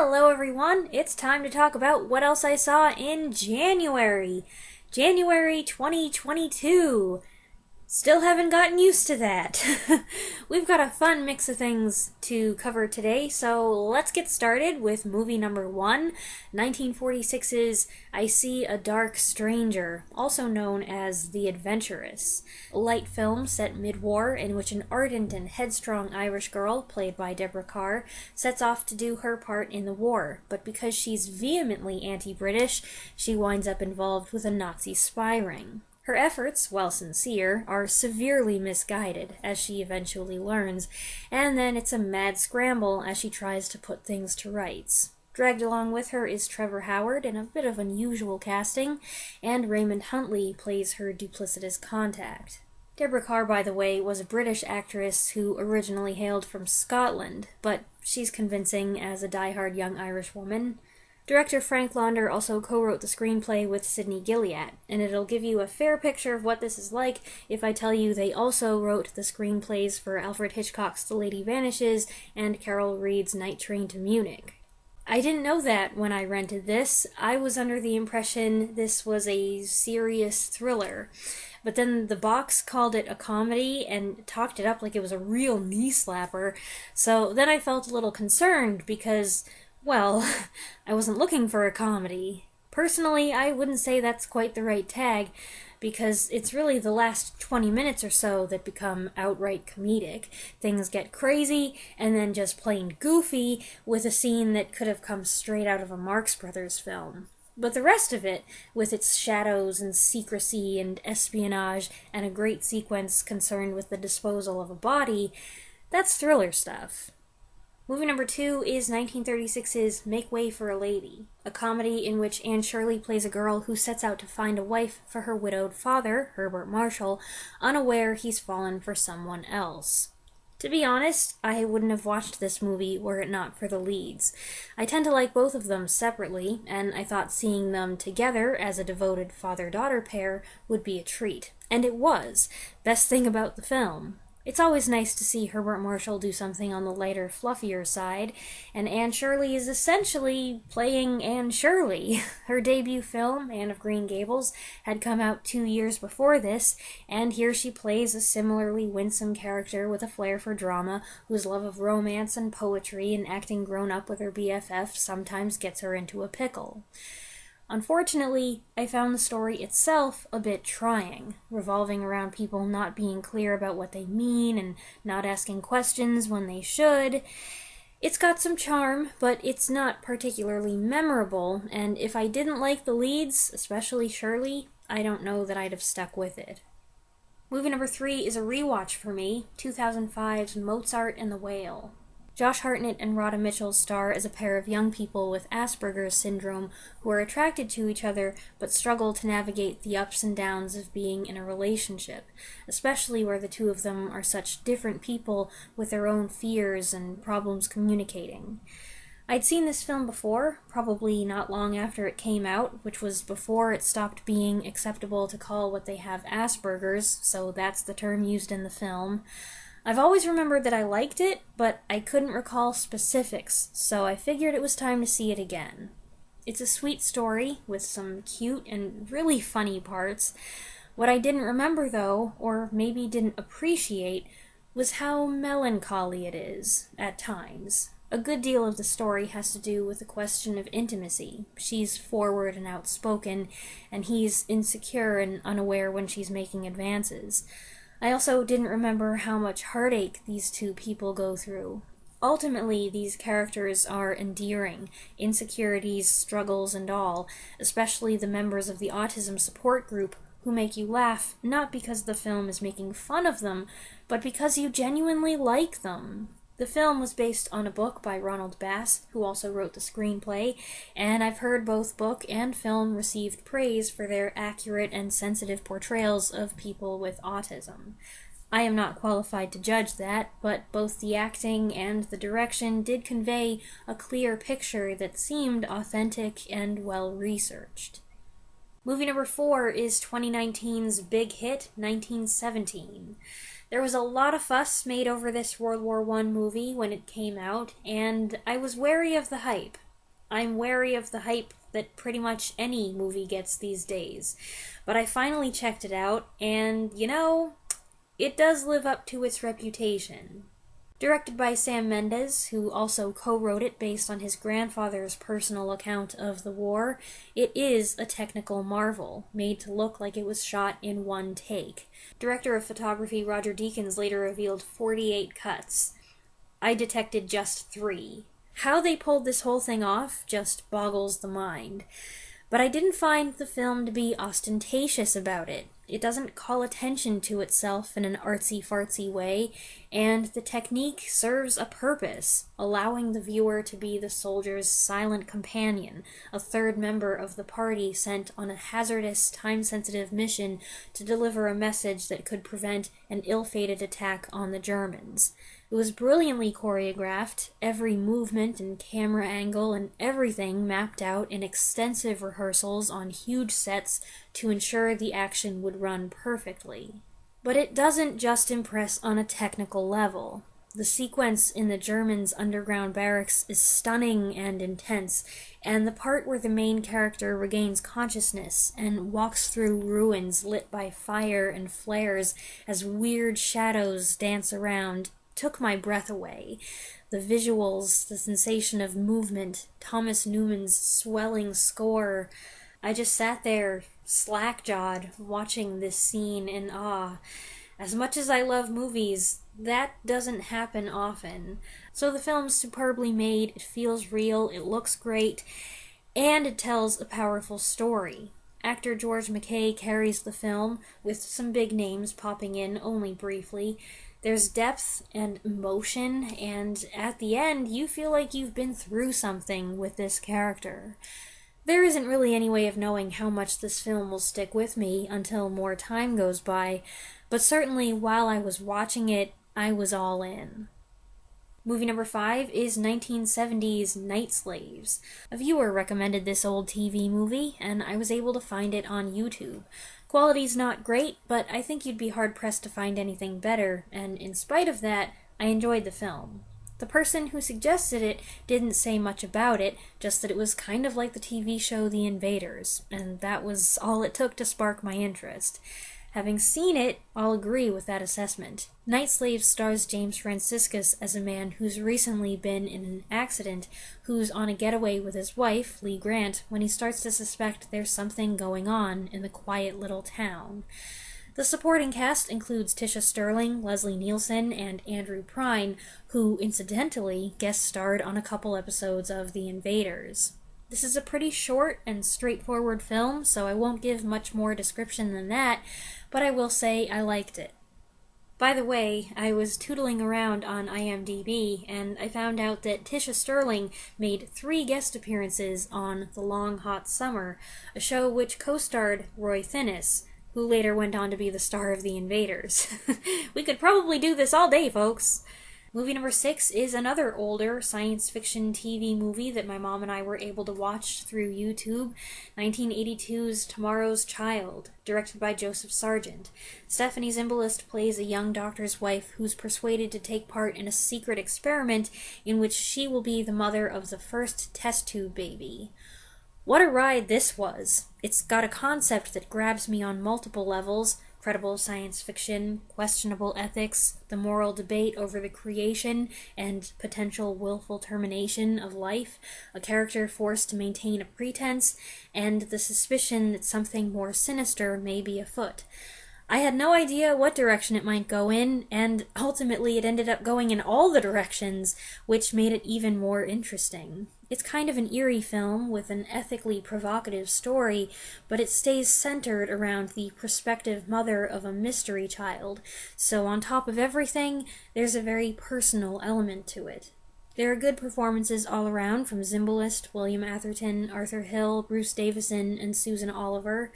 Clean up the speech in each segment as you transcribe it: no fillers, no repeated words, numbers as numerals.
Hello everyone, it's time to talk about what else I saw in January. January 2022. Still haven't gotten used to that. We've got a fun mix of things to cover today, so let's get started with movie number 1, 1946's I See a Dark Stranger, also known as The Adventuress. A light film set mid-war in which an ardent and headstrong Irish girl, played by Deborah Kerr, sets off to do her part in the war, but because she's vehemently anti-British, she winds up involved with a Nazi spy ring. Her efforts, while sincere, are severely misguided, as she eventually learns, and then it's a mad scramble as she tries to put things to rights. Dragged along with her is Trevor Howard in a bit of unusual casting, and Raymond Huntley plays her duplicitous contact. Deborah Kerr, by the way, was a British actress who originally hailed from Scotland, but she's convincing as a die-hard young Irish woman. Director Frank Launder also co-wrote the screenplay with Sidney Gilliat, and it'll give you a fair picture of what this is like if I tell you they also wrote the screenplays for Alfred Hitchcock's The Lady Vanishes and Carol Reed's Night Train to Munich. I didn't know that when I rented this. I was under the impression this was a serious thriller, but then the box called it a comedy and talked it up like it was a real knee-slapper, so then I felt a little concerned because, well, I wasn't looking for a comedy. Personally, I wouldn't say that's quite the right tag, because it's really the last 20 minutes or so that become outright comedic. Things get crazy, and then just plain goofy, with a scene that could have come straight out of a Marx Brothers film. But the rest of it, with its shadows and secrecy and espionage, and a great sequence concerned with the disposal of a body, that's thriller stuff. Movie number 2 is 1936's Make Way for a Lady, a comedy in which Anne Shirley plays a girl who sets out to find a wife for her widowed father, Herbert Marshall, unaware he's fallen for someone else. To be honest, I wouldn't have watched this movie were it not for the leads. I tend to like both of them separately, and I thought seeing them together as a devoted father-daughter pair would be a treat. And it was. Best thing about the film. It's always nice to see Herbert Marshall do something on the lighter, fluffier side, and Anne Shirley is essentially playing Anne Shirley. Her debut film, Anne of Green Gables, had come out 2 years before this, and here she plays a similarly winsome character with a flair for drama, whose love of romance and poetry and acting grown up with her BFF sometimes gets her into a pickle. Unfortunately, I found the story itself a bit trying, revolving around people not being clear about what they mean and not asking questions when they should. It's got some charm, but it's not particularly memorable, and if I didn't like the leads, especially Shirley, I don't know that I'd have stuck with it. Movie number 3 is a rewatch for me, 2005's Mozart and the Whale. Josh Hartnett and Rhoda Mitchell star as a pair of young people with Asperger's syndrome who are attracted to each other but struggle to navigate the ups and downs of being in a relationship, especially where the two of them are such different people with their own fears and problems communicating. I'd seen this film before, probably not long after it came out, which was before it stopped being acceptable to call what they have Asperger's, so that's the term used in the film. I've always remembered that I liked it, but I couldn't recall specifics, so I figured it was time to see it again. It's a sweet story, with some cute and really funny parts. What I didn't remember, though, or maybe didn't appreciate, was how melancholy it is, at times. A good deal of the story has to do with the question of intimacy. She's forward and outspoken, and he's insecure and unaware when she's making advances. I also didn't remember how much heartache these two people go through. Ultimately, these characters are endearing, insecurities, struggles, and all, especially the members of the autism support group who make you laugh, not because the film is making fun of them, but because you genuinely like them. The film was based on a book by Ronald Bass, who also wrote the screenplay, and I've heard both book and film received praise for their accurate and sensitive portrayals of people with autism. I am not qualified to judge that, but both the acting and the direction did convey a clear picture that seemed authentic and well-researched. Movie number 4 is 2019's big hit, 1917. There was a lot of fuss made over this World War I movie when it came out, and I was wary of the hype. I'm wary of the hype that pretty much any movie gets these days. But I finally checked it out, and, it does live up to its reputation. Directed by Sam Mendes, who also co-wrote it based on his grandfather's personal account of the war, it is a technical marvel, made to look like it was shot in one take. Director of photography Roger Deakins later revealed 48 cuts. I detected just 3. How they pulled this whole thing off just boggles the mind. But I didn't find the film to be ostentatious about it. It doesn't call attention to itself in an artsy-fartsy way, and the technique serves a purpose, allowing the viewer to be the soldier's silent companion, a third member of the party sent on a hazardous, time-sensitive mission to deliver a message that could prevent an ill-fated attack on the Germans. It was brilliantly choreographed, every movement and camera angle and everything mapped out in extensive rehearsals on huge sets to ensure the action would run perfectly. But it doesn't just impress on a technical level. The sequence in the Germans' underground barracks is stunning and intense, and the part where the main character regains consciousness and walks through ruins lit by fire and flares as weird shadows dance around took my breath away. The visuals, the sensation of movement, Thomas Newman's swelling score. I just sat there, slack-jawed, watching this scene in awe. As much as I love movies, that doesn't happen often. So the film's superbly made, it feels real, it looks great, and it tells a powerful story. Actor George McKay carries the film, with some big names popping in only briefly. There's depth and emotion, and at the end, you feel like you've been through something with this character. There isn't really any way of knowing how much this film will stick with me until more time goes by, but certainly while I was watching it, I was all in. Movie number 5 is 1970's Night Slaves. A viewer recommended this old TV movie, and I was able to find it on YouTube. Quality's not great, but I think you'd be hard-pressed to find anything better, and in spite of that, I enjoyed the film. The person who suggested it didn't say much about it, just that it was kind of like the TV show The Invaders, and that was all it took to spark my interest. Having seen it, I'll agree with that assessment. Night Slaves stars James Franciscus as a man who's recently been in an accident, who's on a getaway with his wife, Lee Grant, when he starts to suspect there's something going on in the quiet little town. The supporting cast includes Tisha Sterling, Leslie Nielsen, and Andrew Prine, who, incidentally, guest starred on a couple episodes of The Invaders. This is a pretty short and straightforward film, so I won't give much more description than that, but I will say I liked it. By the way, I was tootling around on IMDb, and I found out that Tisha Sterling made 3 guest appearances on The Long Hot Summer, a show which co-starred Roy Thinnis, who later went on to be the star of The Invaders. We could probably do this all day, folks! Movie number 6 is another older science fiction TV movie that my mom and I were able to watch through YouTube, 1982's Tomorrow's Child, directed by Joseph Sargent. Stephanie Zimbalist plays a young doctor's wife who's persuaded to take part in a secret experiment in which she will be the mother of the first test tube baby. What a ride this was! It's got a concept that grabs me on multiple levels: credible science fiction, questionable ethics, the moral debate over the creation and potential willful termination of life, a character forced to maintain a pretense, and the suspicion that something more sinister may be afoot. I had no idea what direction it might go in, and ultimately it ended up going in all the directions, which made it even more interesting. It's kind of an eerie film with an ethically provocative story, but it stays centered around the prospective mother of a mystery child, so on top of everything, there's a very personal element to it. There are good performances all around from Zimbalist, William Atherton, Arthur Hill, Bruce Davison, and Susan Oliver.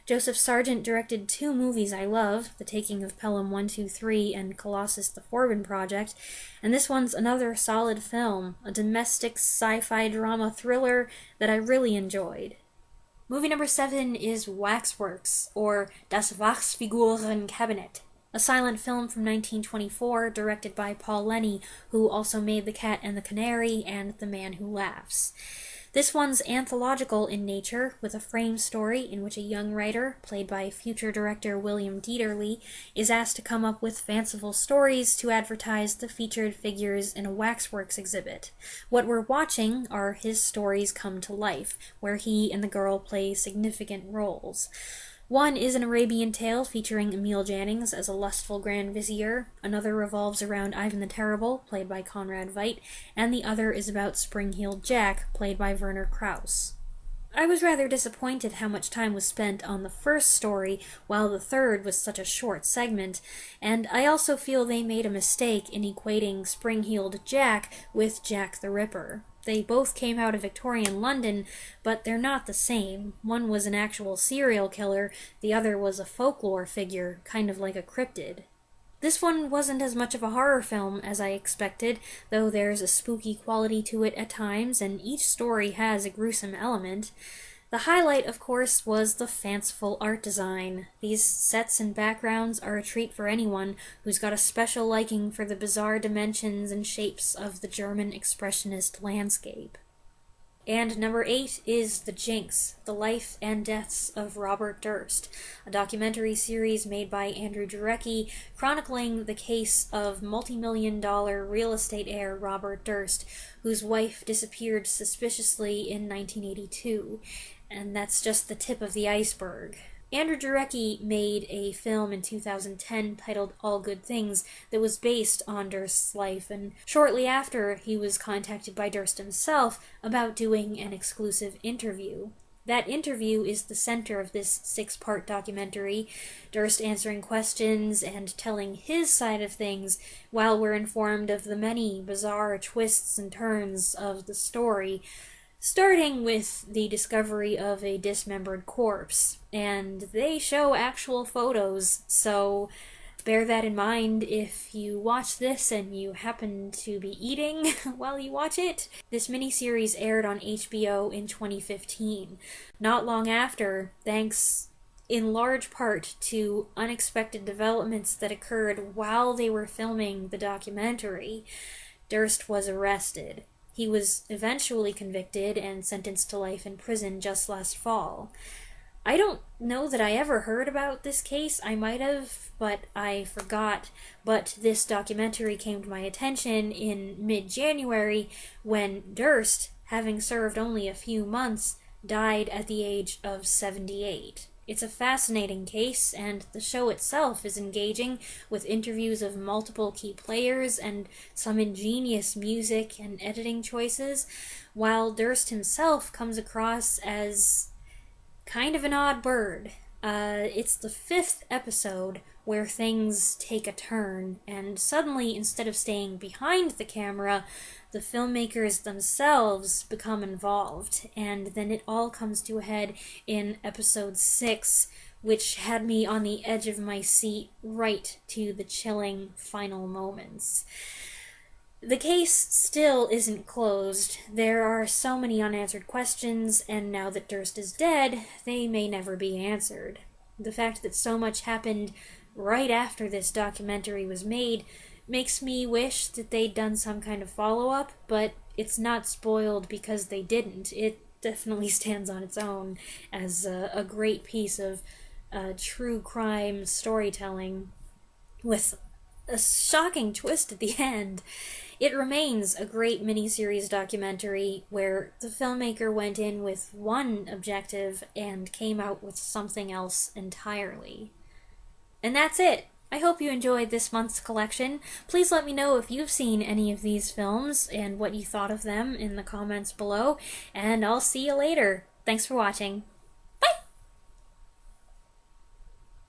Joseph Sargent directed 2 movies I love, The Taking of Pelham 123 and Colossus the Forbin Project, and this one's another solid film, a domestic sci-fi drama thriller that I really enjoyed. Movie number 7 is Waxworks, or Das Wachsfigurenkabinett, a silent film from 1924 directed by Paul Lenny, who also made The Cat and the Canary and The Man Who Laughs. This one's anthological in nature, with a frame story in which a young writer, played by future director William Dieterle, is asked to come up with fanciful stories to advertise the featured figures in a Waxworks exhibit. What we're watching are his stories come to life, where he and the girl play significant roles. One is an Arabian tale featuring Emil Jannings as a lustful Grand Vizier, another revolves around Ivan the Terrible, played by Conrad Veidt, and the other is about Spring-Heeled Jack, played by Werner Krauss. I was rather disappointed how much time was spent on the first story, while the third was such a short segment, and I also feel they made a mistake in equating Spring-Heeled Jack with Jack the Ripper. They both came out of Victorian London, but they're not the same. One was an actual serial killer, the other was a folklore figure, kind of like a cryptid. This one wasn't as much of a horror film as I expected, though there's a spooky quality to it at times, and each story has a gruesome element. The highlight, of course, was the fanciful art design. These sets and backgrounds are a treat for anyone who's got a special liking for the bizarre dimensions and shapes of the German Expressionist landscape. And number 8 is The Jinx, The Life and Deaths of Robert Durst, a documentary series made by Andrew Jarecki chronicling the case of multi-million-dollar real estate heir Robert Durst, whose wife disappeared suspiciously in 1982. And that's just the tip of the iceberg. Andrew Jarecki made a film in 2010 titled All Good Things that was based on Durst's life, and shortly after he was contacted by Durst himself about doing an exclusive interview. That interview is the center of this 6-part documentary, Durst answering questions and telling his side of things, while we're informed of the many bizarre twists and turns of the story, starting with the discovery of a dismembered corpse. And they show actual photos, so bear that in mind if you watch this and you happen to be eating while you watch it. This miniseries aired on HBO in 2015. Not long after, thanks in large part to unexpected developments that occurred while they were filming the documentary, Durst was arrested. He was eventually convicted and sentenced to life in prison just last fall. I don't know that I ever heard about this case. I might have, but I forgot. But this documentary came to my attention in mid-January when Durst, having served only a few months, died at the age of 78. It's a fascinating case, and the show itself is engaging, with interviews of multiple key players and some ingenious music and editing choices, while Durst himself comes across as kind of an odd bird. It's the 5th episode where things take a turn, and suddenly, instead of staying behind the camera, the filmmakers themselves become involved, and then it all comes to a head in episode 6, which had me on the edge of my seat right to the chilling final moments. The case still isn't closed. There are so many unanswered questions, and now that Durst is dead, they may never be answered. The fact that so much happened right after this documentary was made makes me wish that they'd done some kind of follow-up, but it's not spoiled because they didn't. It definitely stands on its own as a great piece of true crime storytelling with a shocking twist at the end. It remains a great miniseries documentary where the filmmaker went in with one objective and came out with something else entirely. And that's it. I hope you enjoyed this month's collection. Please let me know if you've seen any of these films and what you thought of them in the comments below, and I'll see you later. Thanks for watching.